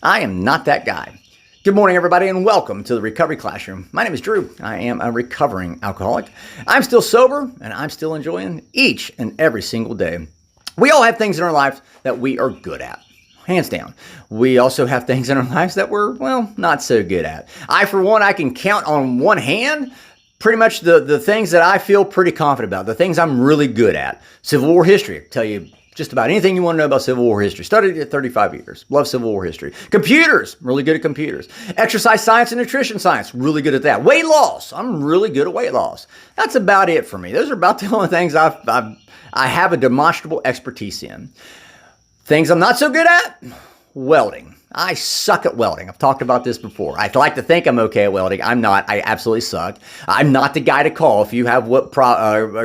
I am not that guy. Good morning, everybody, and welcome to the Recovery Classroom. My name is Drew. I am a recovering alcoholic. I'm still sober, and I'm still enjoying each and every single day. We all have things in our life that we are good at. Hands down. We also have things in our lives that we're, not so good at. For one, I can count on one hand pretty much the things that I feel pretty confident about, the things I'm really good at. Civil War history, I'll tell you just about anything you want to know about Civil War history. Studied it 35 years. Love Civil War history. Computers, really good at computers. Exercise science and nutrition science, really good at that. Weight loss, I'm really good at weight loss. That's about it for me. Those are about the only things I have a demonstrable expertise in. Things I'm not so good at, welding. I suck at welding. I've talked about this before. I like to think I'm okay at welding. I'm not. I absolutely suck. I'm not the guy to call if you have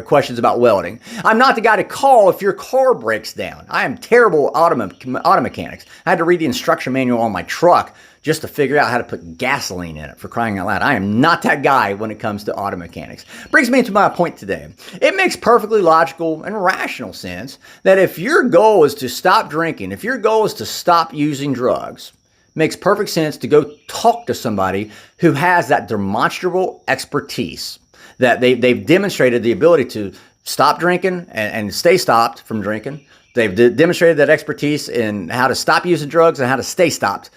questions about welding. I'm not the guy to call if your car breaks down. I am terrible auto mechanics. I had to read the instruction manual on my truck just to figure out how to put gasoline in it, for crying out loud. I am not that guy when it comes to auto mechanics. Brings me to my point today. It makes perfectly logical and rational sense that if your goal is to stop drinking, if your goal is to stop using drugs, it makes perfect sense to go talk to somebody who has that demonstrable expertise, that they've demonstrated the ability to stop drinking and stay stopped from drinking. They've demonstrated that expertise in how to stop using drugs and how to stay stopped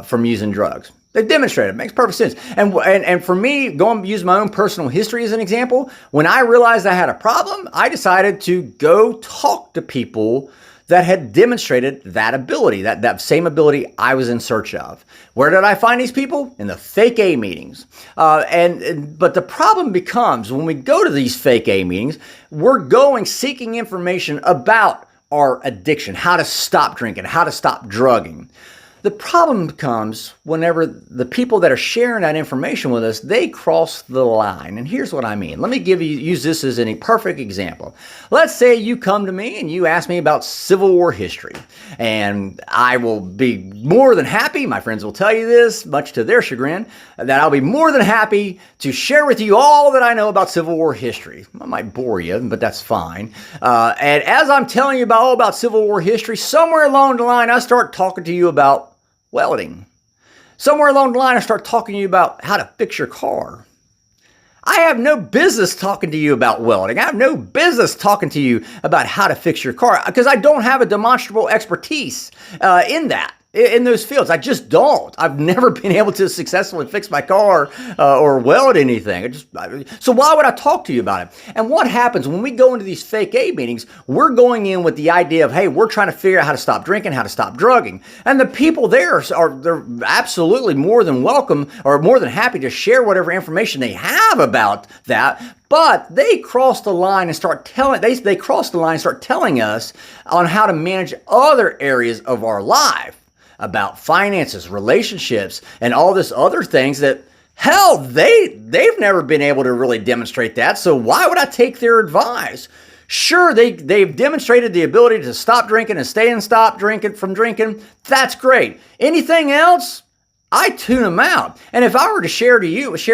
from using drugs. They've demonstrated it. Makes perfect sense. And for me, going to use my own personal history as an example, when I realized I had a problem, I decided to go talk to people that had demonstrated that ability, that same ability I was in search of. Where did I find these people? In the fake A meetings. But the problem becomes when we go to these fake A meetings, we're going seeking information about our addiction, how to stop drinking, how to stop drugging. The problem comes whenever the people that are sharing that information with us, they cross the line. And here's what I mean. Let me use this as a perfect example. Let's say you come to me and you ask me about Civil War history. And I will be more than happy, my friends will tell you this, much to their chagrin, that I'll be more than happy to share with you all that I know about Civil War history. I might bore you, but that's fine. And as I'm telling you all about Civil War history, somewhere along the line, I start talking to you about welding. Somewhere along the line, I start talking to you about how to fix your car. I have no business talking to you about welding. I have no business talking to you about how to fix your car because I don't have a demonstrable expertise in those fields. I just don't. I've never been able to successfully fix my car or weld anything. So why would I talk to you about it? And what happens when we go into these fake A meetings, we're going in with the idea of, hey, we're trying to figure out how to stop drinking, how to stop drugging. And the people there they're absolutely more than welcome or more than happy to share whatever information they have about that. But they cross the line and start telling us on how to manage other areas of our life, about finances, relationships, and all this other things that, hell, they've never been able to really demonstrate that. So why would I take their advice? Sure, they've demonstrated the ability to stop drinking and stop drinking from drinking. That's great. Anything else? I tune them out. And if I were to share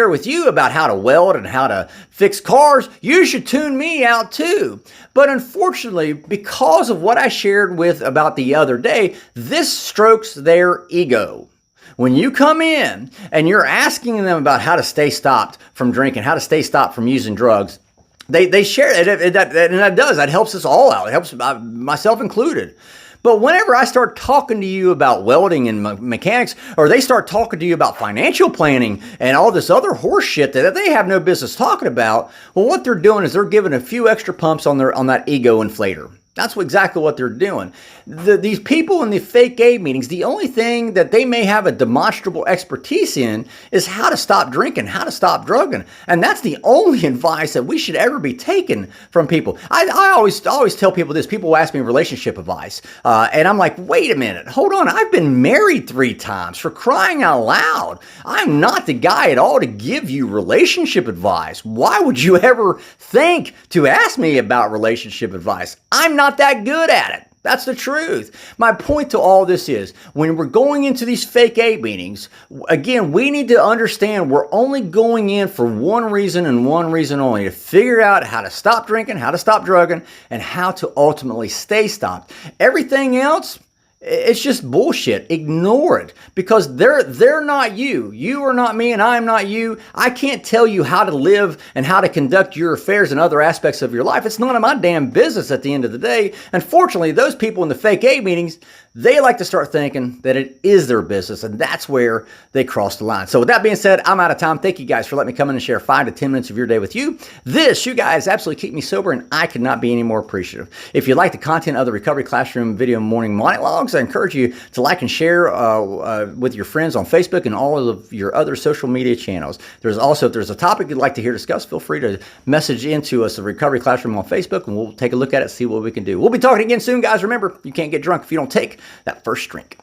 with you about how to weld and how to fix cars, you should tune me out too. But unfortunately, because of what I shared about the other day, this strokes their ego. When you come in and you're asking them about how to stay stopped from drinking, how to stay stopped from using drugs, they share it, and that helps us all out. It helps myself included. But whenever I start talking to you about welding and mechanics, or they start talking to you about financial planning and all this other horse shit that they have no business talking about, well, what they're doing is they're giving a few extra pumps on that ego inflator. That's exactly what they're doing. These people in the fake A meetings, the only thing that they may have a demonstrable expertise in is how to stop drinking, how to stop drugging. And that's the only advice that we should ever be taking from people. I always tell people this. People ask me relationship advice. And I'm like, wait a minute, hold on. I've been married 3 times, for crying out loud. I'm not the guy at all to give you relationship advice. Why would you ever think to ask me about relationship advice? I'm not that good at it. That's the truth. My point to all this is, when we're going into these fake A meetings, again, we need to understand we're only going in for one reason and one reason only: to figure out how to stop drinking, how to stop drugging, and how to ultimately stay stopped. Everything else It's just bullshit. Ignore it, because they're not you. You are not me, and I'm not you. I can't tell you how to live and how to conduct your affairs and other aspects of your life. It's none of my damn business at the end of the day. Unfortunately, those people in the fake aid meetings, they like to start thinking that it is their business, and that's where they cross the line. So with that being said, I'm out of time. Thank you guys for letting me come in and share 5 to 10 minutes of your day with you. You guys absolutely keep me sober, and I could not be any more appreciative. If you like the content of the Recovery Classroom video morning monologues, I encourage you to like and share with your friends on Facebook and all of your other social media channels. If there's a topic you'd like to hear discussed, feel free to message into us, the Recovery Classroom on Facebook, and we'll take a look at it, see what we can do. We'll be talking again soon, guys. Remember, you can't get drunk if you don't take that first drink.